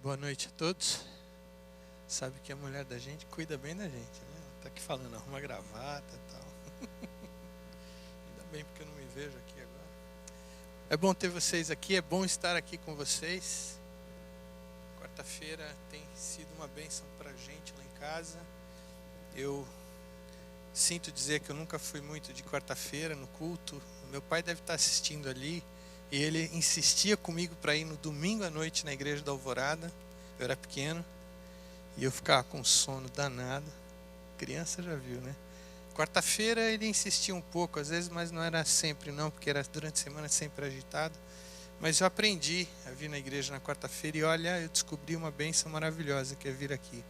Boa noite a todos. Sabe que a mulher da gente cuida bem da gente, né? Ela tá aqui falando, arruma gravata e tal. Ainda bem porque eu não me vejo aqui agora. É bom ter vocês aqui, é bom estar aqui com vocês. Quarta-feira tem sido uma bênção pra gente lá em casa. Eu sinto dizer que eu nunca fui muito de quarta-feira no culto. Meu pai deve estar assistindo ali. E ele insistia comigo para ir no domingo à noite na igreja da Alvorada. Eu era pequeno e eu ficava com sono danado. Criança já viu, né? Quarta-feira ele insistia um pouco, às vezes, mas não era sempre não, porque era durante a semana sempre agitado. Mas eu aprendi a vir na igreja na quarta-feira e olha, eu descobri uma bênção maravilhosa que é vir aqui.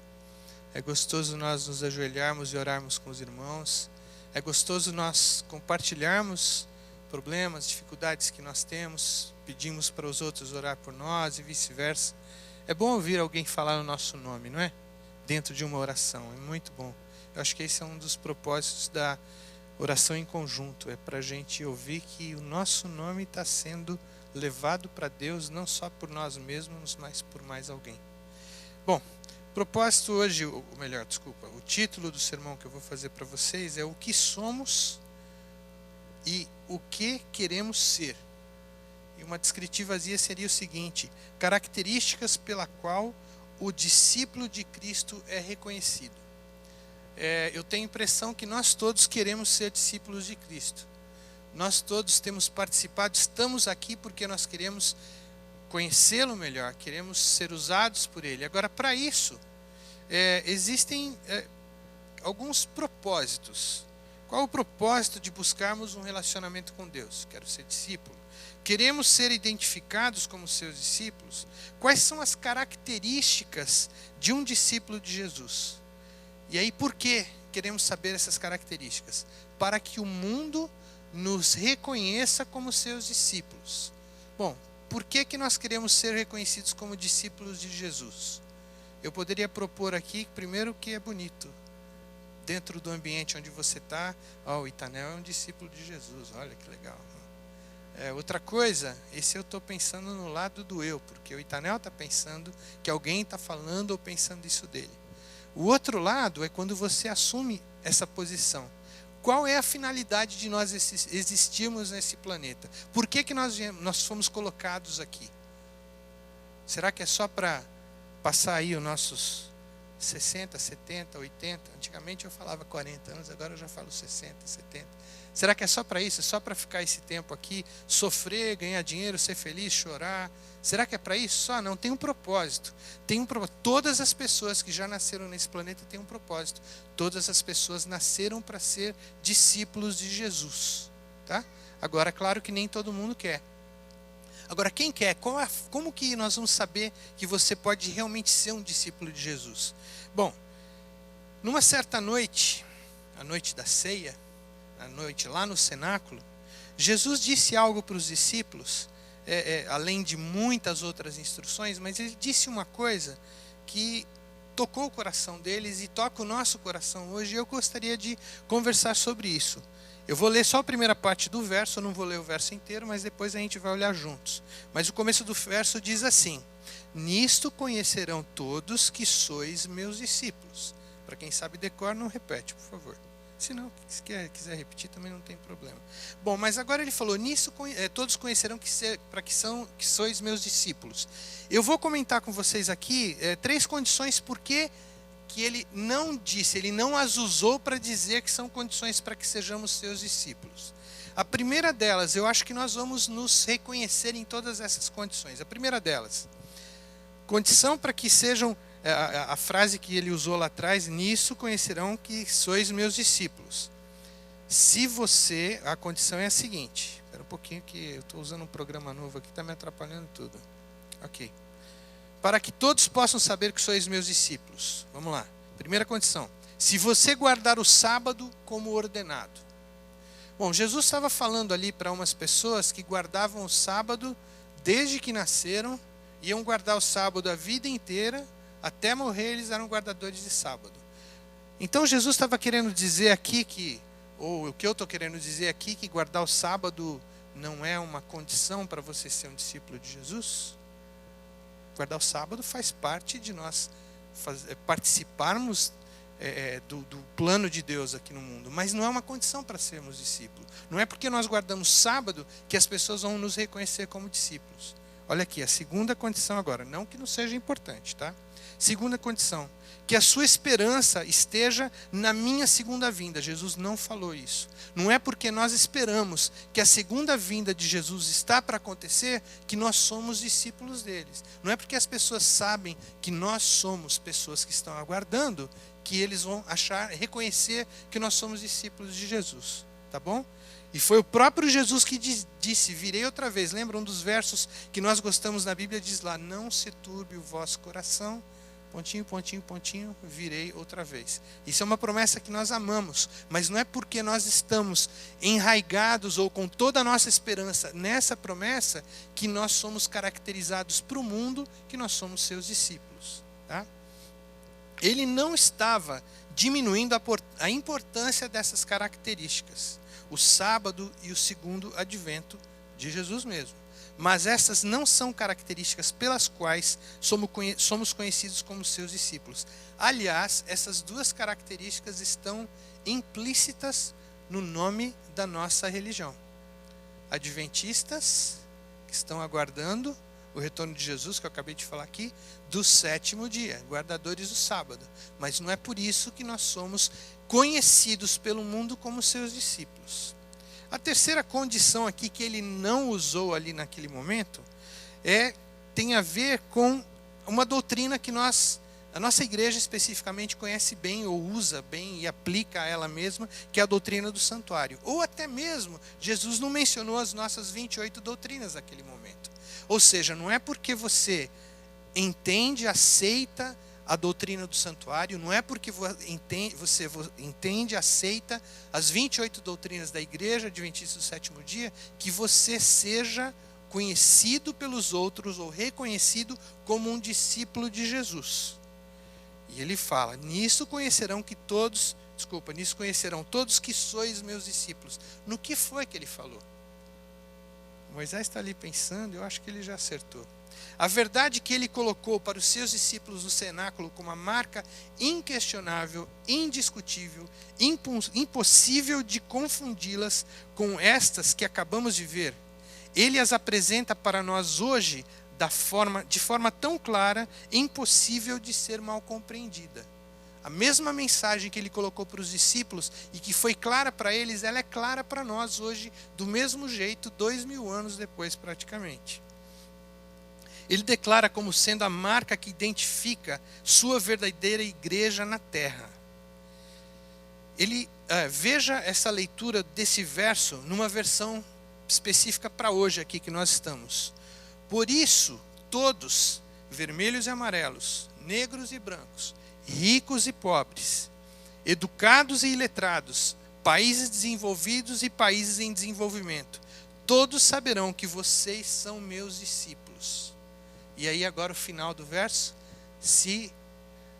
É gostoso nós nos ajoelharmos e orarmos com os irmãos. É gostoso nós compartilharmos problemas, dificuldades que nós temos, pedimos para os outros orar por nós e vice-versa. É bom ouvir alguém falar o nosso nome, não é? Dentro de uma oração, é muito bom. Eu acho que esse é um dos propósitos da oração em conjunto, é para a gente ouvir que o nosso nome está sendo levado para Deus, não só por nós mesmos, mas por mais alguém. Bom, propósito hoje, o título do sermão que eu vou fazer para vocês é o que somos e o que queremos ser. E uma descritivazinha seria o seguinte: características pela qual o discípulo de Cristo é reconhecido. Eu tenho a impressão que nós todos queremos ser discípulos de Cristo. Nós todos temos participado, estamos aqui porque nós queremos conhecê-lo melhor, queremos ser usados por Ele. Agora, para isso, existem alguns propósitos. Qual o propósito de buscarmos um relacionamento com Deus? Quero ser discípulo. Queremos ser identificados como seus discípulos? Quais são as características de um discípulo de Jesus? E aí, por que queremos saber essas características? Para que o mundo nos reconheça como seus discípulos. Bom, por que nós queremos ser reconhecidos como discípulos de Jesus? Eu poderia propor aqui, primeiro, que é bonito. Dentro do ambiente onde você está, o Itanel é um discípulo de Jesus, olha que legal. Outra coisa, esse eu estou pensando no lado do eu, porque o Itanel está pensando que alguém está falando ou pensando isso dele. O outro lado é quando você assume essa posição. Qual é a finalidade de nós existirmos nesse planeta? Por que nós fomos colocados aqui? Será que é só para passar aí os nossos 60, 70, 80, antigamente eu falava 40 anos, agora eu já falo 60, 70. Será que é só para isso? É só para ficar esse tempo aqui, sofrer, ganhar dinheiro, ser feliz, chorar? Será que é para isso? Só não, tem um propósito. Todas as pessoas que já nasceram nesse planeta têm um propósito. Todas as pessoas nasceram para ser discípulos de Jesus. Tá? Agora, claro que nem todo mundo quer. Agora, quem quer? Como que nós vamos saber que você pode realmente ser um discípulo de Jesus? Bom, numa certa noite, a noite da ceia, a noite lá no cenáculo, Jesus disse algo para os discípulos, além de muitas outras instruções, mas ele disse uma coisa que tocou o coração deles e toca o nosso coração hoje, e eu gostaria de conversar sobre isso. Eu vou ler só a primeira parte do verso, eu não vou ler o verso inteiro, mas depois a gente vai olhar juntos. Mas o começo do verso diz assim: nisto conhecerão todos que sois meus discípulos. Para quem sabe decor, não repete, por favor. Se não, quiser repetir, também não tem problema. Bom, mas agora ele falou, nisso todos conhecerão que sois meus discípulos. Eu vou comentar com vocês aqui 3 condições porque que ele não disse, ele não as usou para dizer que são condições para que sejamos seus discípulos. A primeira delas, eu acho que nós vamos nos reconhecer em todas essas condições. A primeira delas, condição para que sejam, a frase que ele usou lá atrás, nisso conhecerão que sois meus discípulos. A condição é a seguinte, espera um pouquinho que eu estou usando um programa novo aqui, está me atrapalhando tudo. Ok. Para que todos possam saber que sois meus discípulos. Vamos lá. Primeira condição. Se você guardar o sábado como ordenado. Bom, Jesus estava falando ali para umas pessoas que guardavam o sábado desde que nasceram, iam guardar o sábado a vida inteira, até morrer eles eram guardadores de sábado. Então Jesus estava querendo dizer aqui ou o que eu estou querendo dizer aqui, que guardar o sábado não é uma condição para você ser um discípulo de Jesus? Guardar o sábado faz parte de nós participarmos do plano de Deus aqui no mundo, mas não é uma condição para sermos discípulos. Não é porque nós guardamos sábado que as pessoas vão nos reconhecer como discípulos. Olha aqui, a segunda condição agora, não que não seja importante, tá? Segunda condição, que a sua esperança esteja na minha segunda vinda. Jesus não falou isso. Não é porque nós esperamos que a segunda vinda de Jesus está para acontecer que nós somos discípulos deles. Não é porque as pessoas sabem que nós somos pessoas que estão aguardando que eles vão reconhecer que nós somos discípulos de Jesus. Tá bom? E foi o próprio Jesus que disse, virei outra vez. Lembra um dos versos que nós gostamos na Bíblia? Diz lá, não se turbe o vosso coração, pontinho, pontinho, pontinho, virei outra vez. Isso é uma promessa que nós amamos, mas não é porque nós estamos enraigados ou com toda a nossa esperança nessa promessa que nós somos caracterizados para o mundo, que nós somos seus discípulos. Tá? Ele não estava diminuindo a importância dessas características, o sábado e o segundo advento de Jesus mesmo. Mas essas não são características pelas quais somos conhecidos como seus discípulos. Aliás, essas duas características estão implícitas no nome da nossa religião. Adventistas, que estão aguardando o retorno de Jesus, que eu acabei de falar aqui, do sétimo dia, guardadores do sábado. Mas não é por isso que nós somos conhecidos pelo mundo como seus discípulos. A terceira condição aqui que ele não usou ali naquele momento tem a ver com uma doutrina que a nossa igreja especificamente conhece bem ou usa bem e aplica a ela mesma, que é a doutrina do santuário. Ou até mesmo, Jesus não mencionou as nossas 28 doutrinas naquele momento. Ou seja, não é porque você entende, aceita a doutrina do santuário, não é porque você entende, aceita as 28 doutrinas da Igreja Adventista do Sétimo Dia, que você seja conhecido pelos outros ou reconhecido como um discípulo de Jesus. E ele fala, nisso conhecerão todos que sois meus discípulos. No que foi que ele falou? Moisés está ali pensando, eu acho que ele já acertou. A verdade que ele colocou para os seus discípulos no cenáculo como uma marca inquestionável, indiscutível, impossível de confundi-las com estas que acabamos de ver, ele as apresenta para nós hoje de forma tão clara, impossível de ser mal compreendida. A mesma mensagem que ele colocou para os discípulos e que foi clara para eles, ela é clara para nós hoje, do mesmo jeito, 2000 anos depois praticamente. Ele declara como sendo a marca que identifica sua verdadeira igreja na terra. Veja essa leitura desse verso numa versão específica para hoje aqui que nós estamos. Por isso, todos, vermelhos e amarelos, negros e brancos, ricos e pobres, educados e iletrados, países desenvolvidos e países em desenvolvimento, todos saberão que vocês são meus discípulos. E aí agora o final do verso, se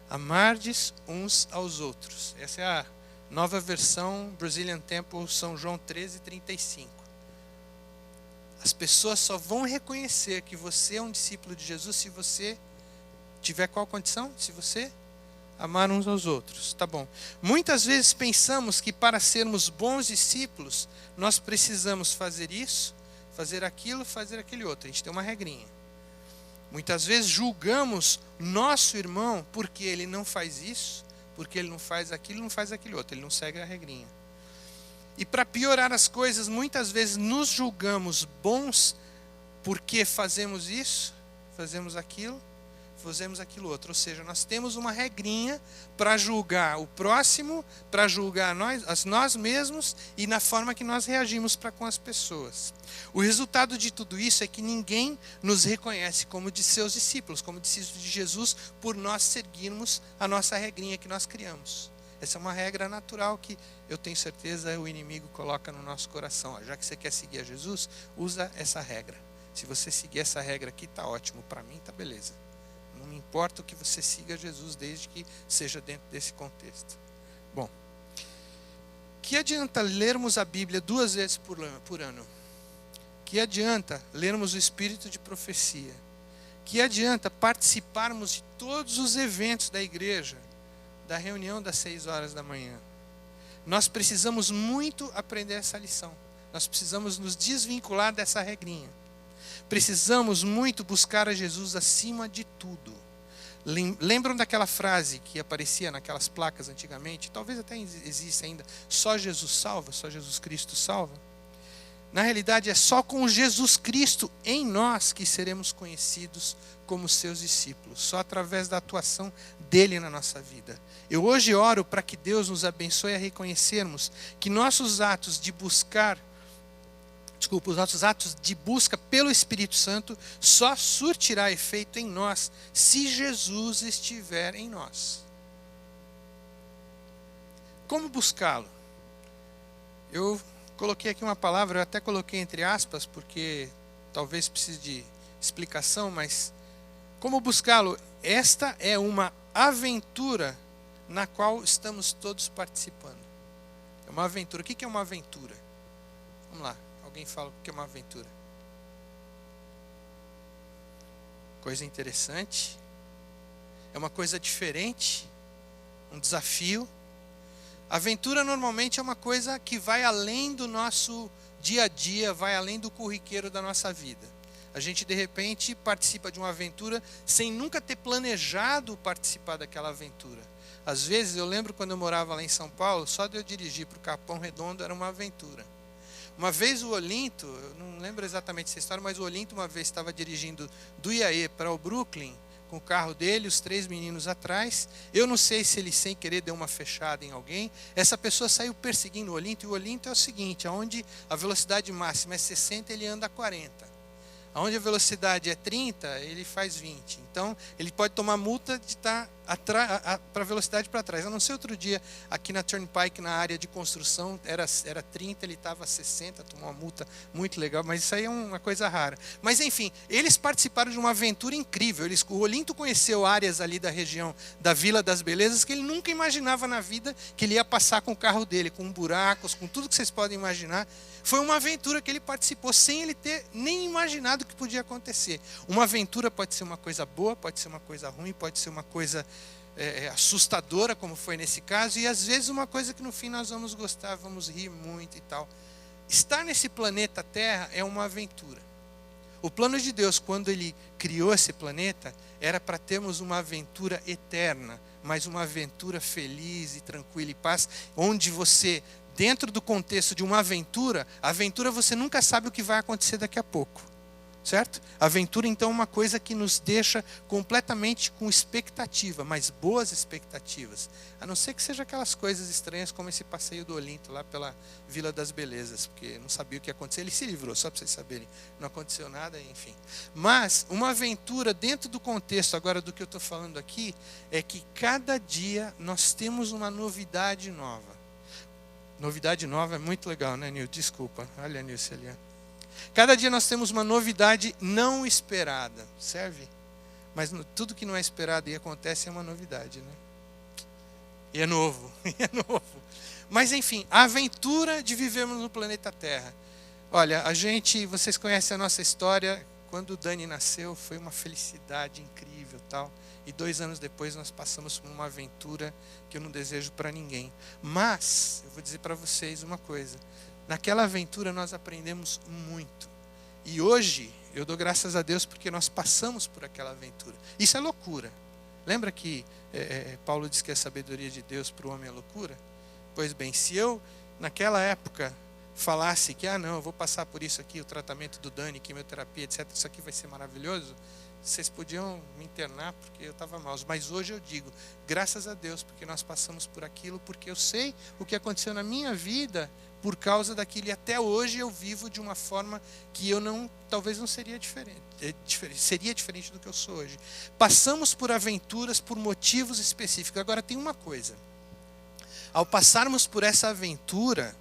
amardes uns aos outros. Essa é a nova versão Brazilian Temple, São João 13:35. As pessoas só vão reconhecer que você é um discípulo de Jesus se você tiver qual condição? Se você amar uns aos outros. Tá bom. Muitas vezes pensamos que para sermos bons discípulos, nós precisamos fazer isso, fazer aquilo, fazer aquele outro. A gente tem uma regrinha. Muitas vezes julgamos nosso irmão porque ele não faz isso, porque ele não faz aquilo, não faz aquele outro. Ele não segue a regrinha. E para piorar as coisas, muitas vezes nos julgamos bons porque fazemos isso, fazemos aquilo outro. Ou seja, nós temos uma regrinha para julgar o próximo, para julgar nós mesmos e na forma que nós reagimos para com as pessoas. O resultado de tudo isso é que ninguém nos reconhece como de seus discípulos, como discípulos de Jesus, por nós seguirmos a nossa regrinha que nós criamos. Essa é uma regra natural que eu tenho certeza o inimigo coloca no nosso coração. Já que você quer seguir a Jesus, usa essa regra. Se você seguir essa regra aqui, está ótimo. Para mim, está beleza. Não me importa o que você siga Jesus, desde que seja dentro desse contexto. Bom, que adianta lermos a Bíblia 2 vezes por ano? Que adianta lermos o Espírito de Profecia? Que adianta participarmos de todos os eventos da igreja, da reunião das 6 horas da manhã? Nós precisamos muito aprender essa lição. Nós precisamos nos desvincular dessa regrinha. Precisamos muito buscar a Jesus acima de tudo. Lembram daquela frase que aparecia naquelas placas antigamente? Talvez até exista ainda. Só Jesus salva, só Jesus Cristo salva. Na realidade, é só com Jesus Cristo em nós que seremos conhecidos como seus discípulos. Só através da atuação dele na nossa vida. Eu hoje oro para que Deus nos abençoe a reconhecermos que nossos atos de busca pelo Espírito Santo só surtirá efeito em nós se Jesus estiver em nós. Como buscá-lo? Eu coloquei aqui uma palavra, eu até coloquei entre aspas, porque talvez precise de explicação, mas como buscá-lo? Esta é uma aventura na qual estamos todos participando. É uma aventura. O que é uma aventura? Vamos lá, alguém fala o que é uma aventura? Coisa interessante, é uma coisa diferente, um desafio. Aventura normalmente é uma coisa que vai além do nosso dia a dia, vai além do corriqueiro da nossa vida. A gente de repente participa de uma aventura sem nunca ter planejado participar daquela aventura. Às vezes eu lembro quando eu morava lá em São Paulo, só de eu dirigir para o Capão Redondo era uma aventura. Uma vez o Olinto, eu não lembro exatamente essa história, mas o Olinto uma vez estava dirigindo do Iaê para o Brooklyn, com o carro dele, os 3 meninos atrás. Eu não sei se ele sem querer deu uma fechada em alguém. Essa pessoa saiu perseguindo o Olinto, e o Olinto é o seguinte, onde a velocidade máxima é 60, ele anda a 40. Onde a velocidade é 30, ele faz 20. Então, ele pode tomar multa de estar para a velocidade para trás. A não ser outro dia, aqui na Turnpike, na área de construção, era 30, ele estava a 60, tomou uma multa muito legal, mas isso aí é uma coisa rara. Mas, enfim, eles participaram de uma aventura incrível. O Olinto conheceu áreas ali da região da Vila das Belezas que ele nunca imaginava na vida que ele ia passar com o carro dele, com buracos, com tudo que vocês podem imaginar. Foi uma aventura que ele participou sem ele ter nem imaginado que podia acontecer. Uma aventura pode ser uma coisa boa, pode ser uma coisa ruim, pode ser uma coisa assustadora, como foi nesse caso, e às vezes uma coisa que no fim nós vamos gostar, vamos rir muito e tal. Estar nesse planeta Terra é uma aventura. O plano de Deus, quando ele criou esse planeta, era para termos uma aventura eterna, mas uma aventura feliz e tranquila e paz, onde você, dentro do contexto de uma aventura, a aventura você nunca sabe o que vai acontecer daqui a pouco, certo? A aventura então é uma coisa que nos deixa completamente com expectativa, mas boas expectativas, a não ser que seja aquelas coisas estranhas como esse passeio do Olinto lá pela Vila das Belezas, porque não sabia o que ia acontecer, ele se livrou, só para vocês saberem, não aconteceu nada, enfim. Mas uma aventura dentro do contexto agora do que eu estou falando aqui, é que cada dia nós temos uma novidade nova. Novidade nova é muito legal, né, Nil? Desculpa. Olha a Nilce ali. Cada dia nós temos uma novidade não esperada. Serve? Mas tudo que não é esperado e acontece é uma novidade, né? E é novo. É novo. Mas, enfim, a aventura de vivermos no planeta Terra. Olha, vocês conhecem a nossa história. Quando o Dani nasceu, foi uma felicidade incrível, tal. E 2 anos depois nós passamos por uma aventura que eu não desejo para ninguém. Mas, eu vou dizer para vocês uma coisa. Naquela aventura nós aprendemos muito. E hoje, eu dou graças a Deus porque nós passamos por aquela aventura. Isso é loucura. Lembra que Paulo diz que a sabedoria de Deus para o homem é loucura? Pois bem, se eu, naquela época, falasse que, não, eu vou passar por isso aqui, o tratamento do Dani, quimioterapia, etc., isso aqui vai ser maravilhoso, vocês podiam me internar porque eu estava mal. Mas hoje eu digo, graças a Deus, porque nós passamos por aquilo, porque eu sei o que aconteceu na minha vida por causa daquilo. E até hoje eu vivo de uma forma que talvez não seria diferente. Seria diferente do que eu sou hoje. Passamos por aventuras por motivos específicos. Agora tem uma coisa. Ao passarmos por essa aventura,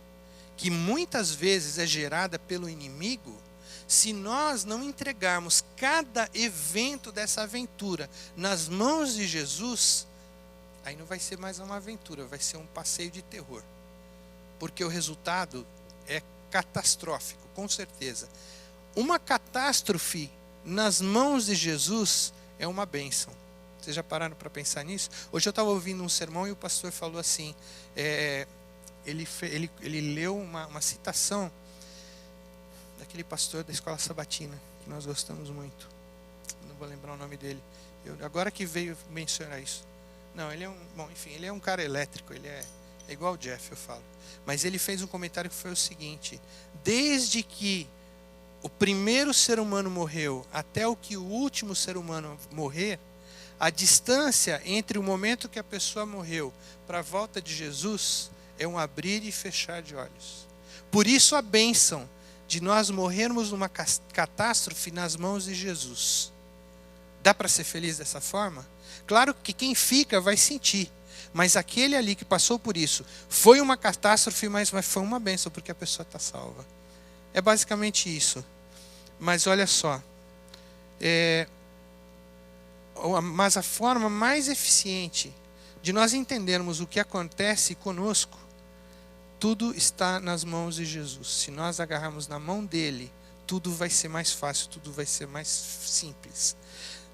que muitas vezes é gerada pelo inimigo, se nós não entregarmos cada evento dessa aventura nas mãos de Jesus, aí não vai ser mais uma aventura, vai ser um passeio de terror. Porque o resultado é catastrófico, com certeza. Uma catástrofe nas mãos de Jesus é uma bênção. Vocês já pararam para pensar nisso? Hoje eu estava ouvindo um sermão e o pastor falou assim, ele leu uma citação daquele pastor da Escola Sabatina, que nós gostamos muito. Não vou lembrar o nome dele. Agora que veio mencionar isso. Não, ele é ele é um cara elétrico, ele é igual o Jeff, eu falo. Mas ele fez um comentário que foi o seguinte: desde que o primeiro ser humano morreu até o que o último ser humano morrer, a distância entre o momento que a pessoa morreu para a volta de Jesus é um abrir e fechar de olhos. Por isso a bênção de nós morrermos numa catástrofe nas mãos de Jesus. Dá para ser feliz dessa forma? Claro que quem fica vai sentir, mas aquele ali que passou por isso foi uma catástrofe, mas foi uma bênção, porque a pessoa está salva. É basicamente isso. Mas olha só, mas a forma mais eficiente de nós entendermos o que acontece conosco, tudo está nas mãos de Jesus. Se nós agarrarmos na mão dele, tudo vai ser mais fácil, tudo vai ser mais simples.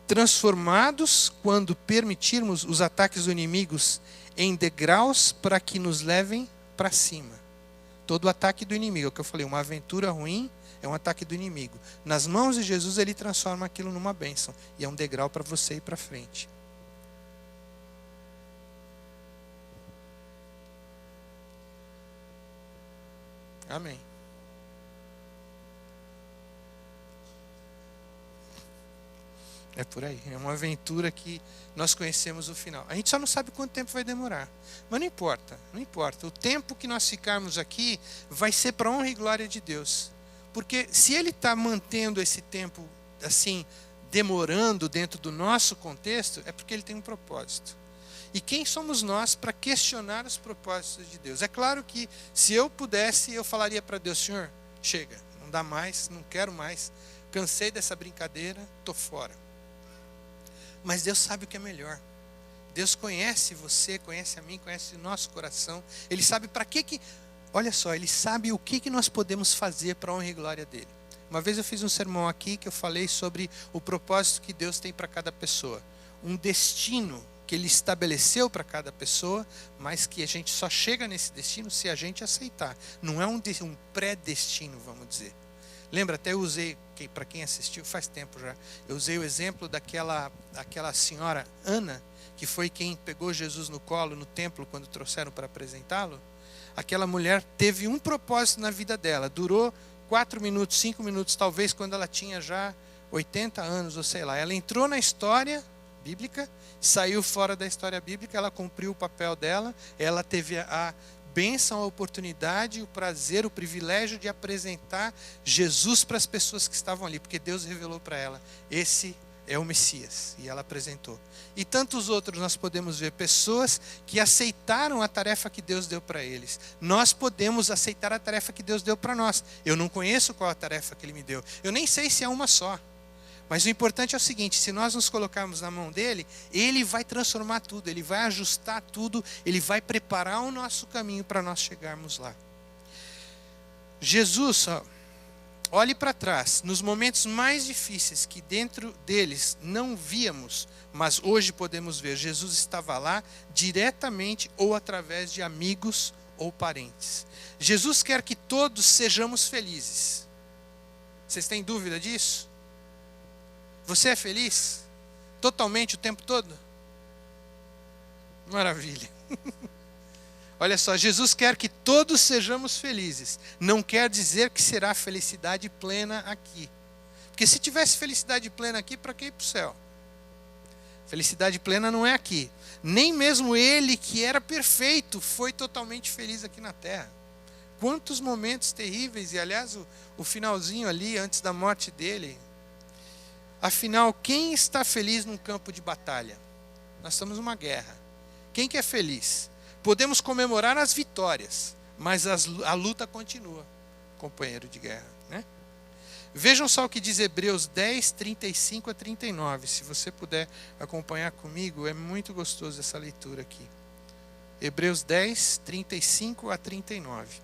Transformados quando permitirmos os ataques do inimigo em degraus para que nos levem para cima. Todo ataque do inimigo, é o que eu falei, uma aventura ruim é um ataque do inimigo. Nas mãos de Jesus ele transforma aquilo numa bênção e é um degrau para você ir para frente. Amém. É por aí, é uma aventura que nós conhecemos o final. A gente só não sabe quanto tempo vai demorar. Mas não importa, não importa. O tempo que nós ficarmos aqui vai ser para a honra e glória de Deus. Porque se Ele está mantendo esse tempo assim, demorando dentro do nosso contexto, é porque Ele tem um propósito. E quem somos nós para questionar os propósitos de Deus? É claro que se eu pudesse, eu falaria para Deus: Senhor, chega, não dá mais, não quero mais, cansei dessa brincadeira, estou fora. Mas Deus sabe o que é melhor. Deus conhece você, conhece a mim, conhece o nosso coração. Ele sabe para que... Olha só, Ele sabe o que nós podemos fazer para a honra e glória dEle. Uma vez eu fiz um sermão aqui que eu falei sobre o propósito que Deus tem para cada pessoa. Um destino que Ele estabeleceu para cada pessoa, mas que a gente só chega nesse destino se a gente aceitar. Não é um pré-destino, vamos dizer. Lembra, até eu usei, para quem assistiu, faz tempo já, eu usei o exemplo daquela senhora Ana, que foi quem pegou Jesus no colo no templo quando trouxeram para apresentá-lo. Aquela mulher teve um propósito na vida dela, durou 4 minutos, 5 minutos, talvez, quando ela tinha já 80 anos, ou sei lá. Ela entrou na história bíblica, saiu fora da história bíblica, ela cumpriu o papel dela, ela teve a bênção, a oportunidade, o prazer, o privilégio de apresentar Jesus para as pessoas que estavam ali, porque Deus revelou para ela: esse é o Messias, e ela apresentou. E tantos outros nós podemos ver, pessoas que aceitaram a tarefa que Deus deu para eles. Nós podemos aceitar a tarefa que Deus deu para nós. Eu não conheço qual a tarefa que Ele me deu, eu nem sei se é uma só. Mas o importante é o seguinte: se nós nos colocarmos na mão dEle, Ele vai transformar tudo, Ele vai ajustar tudo, Ele vai preparar o nosso caminho para nós chegarmos lá. Jesus, olhe para trás, nos momentos mais difíceis que dentro deles não víamos, mas hoje podemos ver, Jesus estava lá diretamente ou através de amigos ou parentes. Jesus quer que todos sejamos felizes. Vocês têm dúvida disso? Você é feliz? Totalmente o tempo todo? Maravilha. Olha só, Jesus quer que todos sejamos felizes. Não quer dizer que será felicidade plena aqui. Porque se tivesse felicidade plena aqui, para que ir para o céu? Felicidade plena não é aqui. Nem mesmo Ele, que era perfeito, foi totalmente feliz aqui na terra. Quantos momentos terríveis, e aliás o finalzinho ali, antes da morte dele. Afinal, quem está feliz num campo de batalha? Nós estamos numa guerra. Quem que é feliz? Podemos comemorar as vitórias, mas a luta continua, companheiro de guerra, né? Vejam só o que diz Hebreus 10, 35 a 39. Se você puder acompanhar comigo, é muito gostoso essa leitura aqui. Hebreus 10, 35 a 39.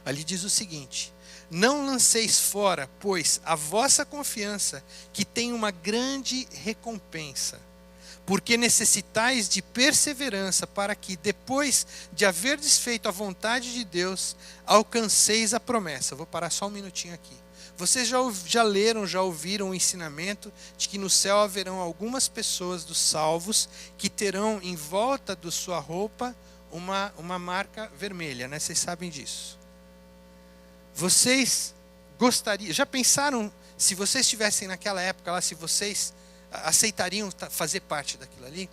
Ali diz o seguinte: Não lanceis fora, pois, a vossa confiança, que tem uma grande recompensa. Porque necessitais de perseverança, para que, depois de haver desfeito a vontade de Deus, alcanceis a promessa. Vou parar só um minutinho aqui. Vocês já leram, já ouviram o ensinamento de que no céu haverão algumas pessoas dos salvos que terão em volta da sua roupa uma marca vermelha, né? Vocês sabem disso. Vocês gostariam, já pensaram, se vocês estivessem naquela época lá, se vocês aceitariam fazer parte daquilo ali?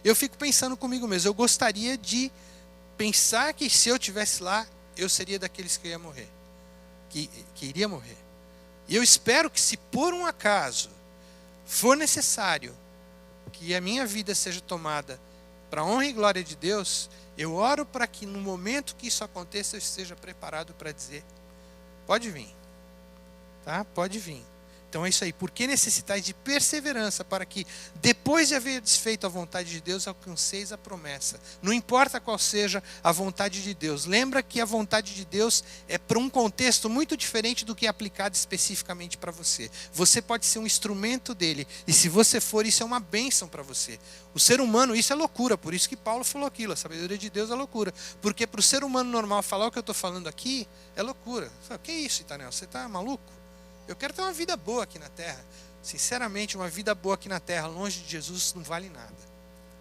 Eu fico pensando comigo mesmo, eu gostaria de pensar que se eu estivesse lá, eu seria daqueles que ia morrer, que iria morrer. E eu espero que, se por um acaso for necessário que a minha vida seja tomada para a honra e glória de Deus, eu oro para que no momento que isso aconteça, eu esteja preparado para dizer: pode vir, tá? Pode vir. Então é isso aí. Porque necessitais de perseverança, para que, depois de haver desfeito a vontade de Deus, alcanceis a promessa. Não importa qual seja a vontade de Deus. Lembra que a vontade de Deus é para um contexto muito diferente do que é aplicado especificamente para você. Você pode ser um instrumento dele. E se você for, isso é uma bênção para você. O ser humano, isso é loucura. Por isso que Paulo falou aquilo. A sabedoria de Deus é loucura. Porque para o ser humano normal falar o que eu estou falando aqui, é loucura. Você fala: que isso, Itanel? Você está maluco? Eu quero ter uma vida boa aqui na terra. Sinceramente, uma vida boa aqui na terra, longe de Jesus, não vale nada.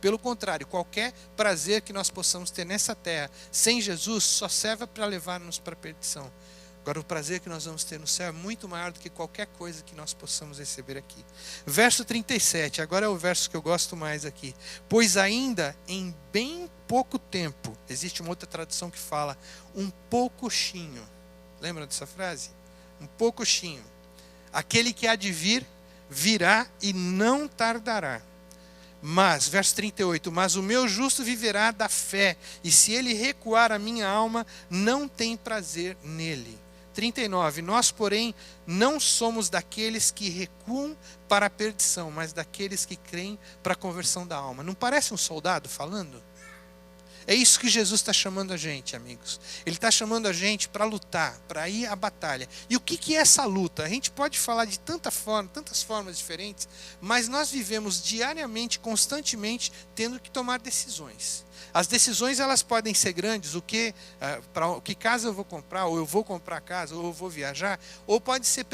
Pelo contrário, qualquer prazer que nós possamos ter nessa terra, sem Jesus, só serve para levar-nos para a perdição. Agora, o prazer que nós vamos ter no céu é muito maior do que qualquer coisa que nós possamos receber aqui. Verso 37, agora é o verso que eu gosto mais aqui. Pois ainda em bem pouco tempo, existe uma outra tradução que fala, um poucochinho. Lembra dessa frase? Um poucochinho. Aquele que há de vir, virá e não tardará. Mas, verso 38, mas o meu justo viverá da fé, e se ele recuar, a minha alma não tem prazer nele. 39, nós, porém, não somos daqueles que recuam para a perdição, mas daqueles que creem para a conversão da alma. Não parece um soldado falando? É isso que Jesus está chamando a gente, amigos. Ele está chamando a gente para lutar, para ir à batalha. E o que é essa luta? A gente pode falar de tantas formas diferentes, mas nós vivemos diariamente, constantemente, tendo que tomar decisões. As decisões, elas podem ser grandes, que casa eu vou comprar, ou eu vou comprar casa, ou eu vou viajar, ou pode ser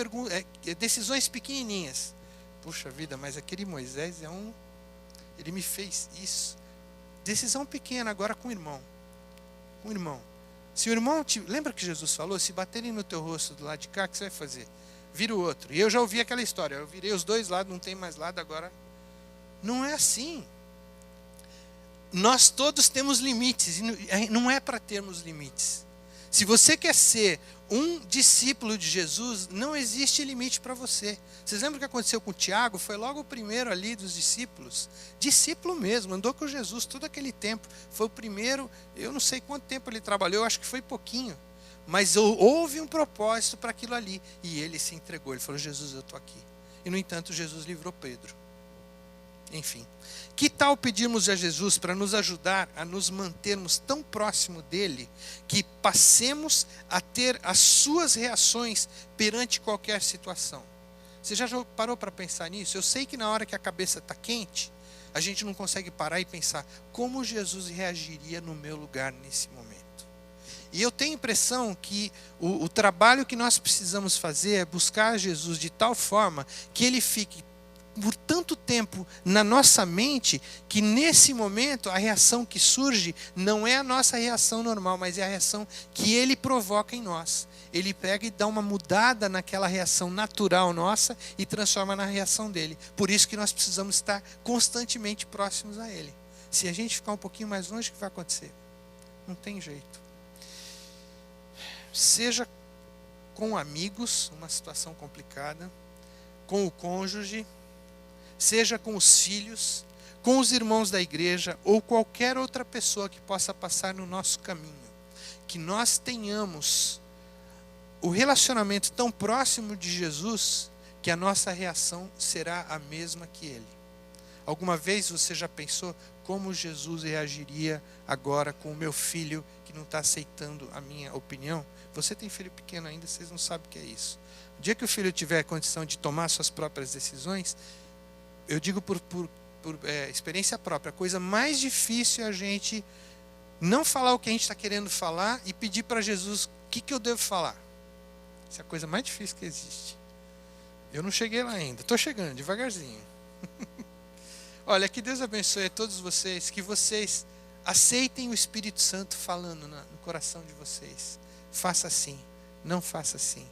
decisões pequenininhas. Puxa vida, mas aquele Moisés ele me fez isso. Decisão pequena agora com o irmão. Com o irmão. Se o irmão lembra que Jesus falou? Se baterem no teu rosto do lado de cá, o que você vai fazer? Vira o outro. E eu já ouvi aquela história. Eu virei os dois lados, não tem mais lado agora. Não é assim. Nós todos temos limites. E não é para termos limites. Se você quer ser um discípulo de Jesus, não existe limite para você. Vocês lembram o que aconteceu com o Tiago? Foi logo o primeiro ali dos discípulos. Discípulo mesmo, andou com Jesus todo aquele tempo. Foi o primeiro, eu não sei quanto tempo ele trabalhou, eu acho que foi pouquinho. Mas houve um propósito para aquilo ali. E ele se entregou, ele falou: Jesus, eu estou aqui. E no entanto, Jesus livrou Pedro. Enfim, que tal pedirmos a Jesus para nos ajudar a nos mantermos tão próximo dele, que passemos a ter as suas reações perante qualquer situação? Você já parou para pensar nisso? Eu sei que na hora que a cabeça está quente, a gente não consegue parar e pensar como Jesus reagiria no meu lugar nesse momento. E eu tenho a impressão que o trabalho que nós precisamos fazer é buscar Jesus de tal forma que ele fique por tanto tempo na nossa mente, que nesse momento a reação que surge não é a nossa reação normal, mas é a reação que ele provoca em nós. Ele pega e dá uma mudada naquela reação natural nossa e transforma na reação dele. Por isso que nós precisamos estar constantemente próximos a ele. Se a gente ficar um pouquinho mais longe, o que vai acontecer? Não tem jeito. Seja com amigos, uma situação complicada, com o cônjuge, seja com os filhos, com os irmãos da igreja ou qualquer outra pessoa que possa passar no nosso caminho, que nós tenhamos o relacionamento tão próximo de Jesus que a nossa reação será a mesma que ele. Alguma vez você já pensou como Jesus reagiria agora com o meu filho que não está aceitando a minha opinião? Você tem filho pequeno ainda, vocês não sabem o que é isso. O dia que o filho tiver a condição de tomar suas próprias decisões, eu digo por experiência própria, a coisa mais difícil é a gente não falar o que a gente está querendo falar e pedir para Jesus o que eu devo falar. Essa é a coisa mais difícil que existe. Eu não cheguei lá ainda, estou chegando devagarzinho. Olha, que Deus abençoe a todos vocês, que vocês aceitem o Espírito Santo falando no coração de vocês. Faça assim, não faça assim.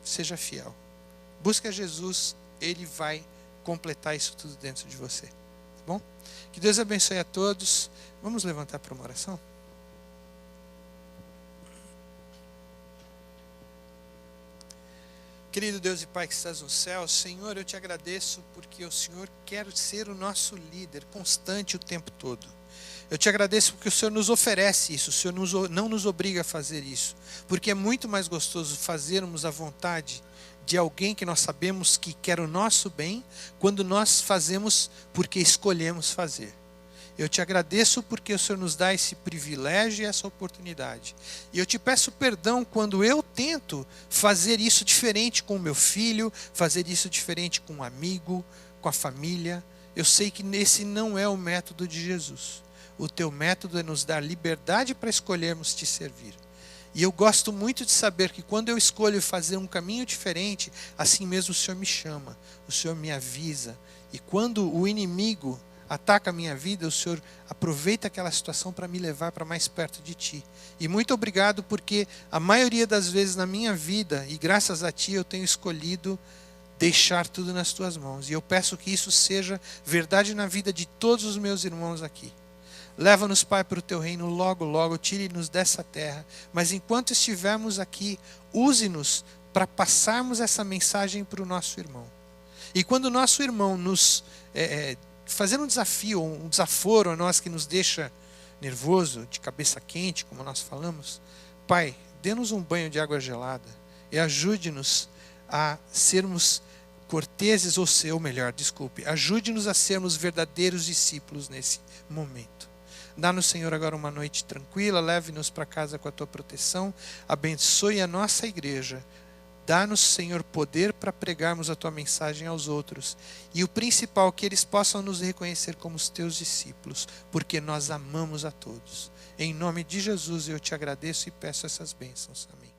Seja fiel. Busque a Jesus, Ele vai completar isso tudo dentro de você. Tá bom? Que Deus abençoe a todos. Vamos levantar para uma oração? Querido Deus e Pai que estás no céu, Senhor, eu te agradeço porque o Senhor quer ser o nosso líder constante o tempo todo. Eu te agradeço porque o Senhor nos oferece isso, o Senhor não nos obriga a fazer isso, porque é muito mais gostoso fazermos a vontade de alguém que nós sabemos que quer o nosso bem, quando nós fazemos porque escolhemos fazer. Eu te agradeço porque o Senhor nos dá esse privilégio e essa oportunidade. E eu te peço perdão quando eu tento fazer isso diferente com o meu filho, fazer isso diferente com um amigo, com a família. Eu sei que esse não é o método de Jesus. O teu método é nos dar liberdade para escolhermos te servir. E eu gosto muito de saber que quando eu escolho fazer um caminho diferente, assim mesmo o Senhor me chama, o Senhor me avisa. E quando o inimigo ataca a minha vida, o Senhor aproveita aquela situação para me levar para mais perto de Ti. E muito obrigado porque a maioria das vezes na minha vida, e graças a Ti, eu tenho escolhido deixar tudo nas Tuas mãos. E eu peço que isso seja verdade na vida de todos os meus irmãos aqui. Leva-nos, Pai, para o Teu reino logo, logo, tire-nos dessa terra. Mas enquanto estivermos aqui, use-nos para passarmos essa mensagem para o nosso irmão. E quando o nosso irmão nos fazer um desafio, um desaforo a nós que nos deixa nervoso, de cabeça quente, como nós falamos, Pai, dê-nos um banho de água gelada e ajude-nos a sermos corteses, ou melhor, ajude-nos a sermos verdadeiros discípulos nesse momento. Dá-nos, Senhor, agora uma noite tranquila, leve-nos para casa com a Tua proteção, abençoe a nossa igreja. Dá-nos, Senhor, poder para pregarmos a Tua mensagem aos outros. E o principal, que eles possam nos reconhecer como os Teus discípulos, porque nós amamos a todos. Em nome de Jesus eu te agradeço e peço essas bênçãos. Amém.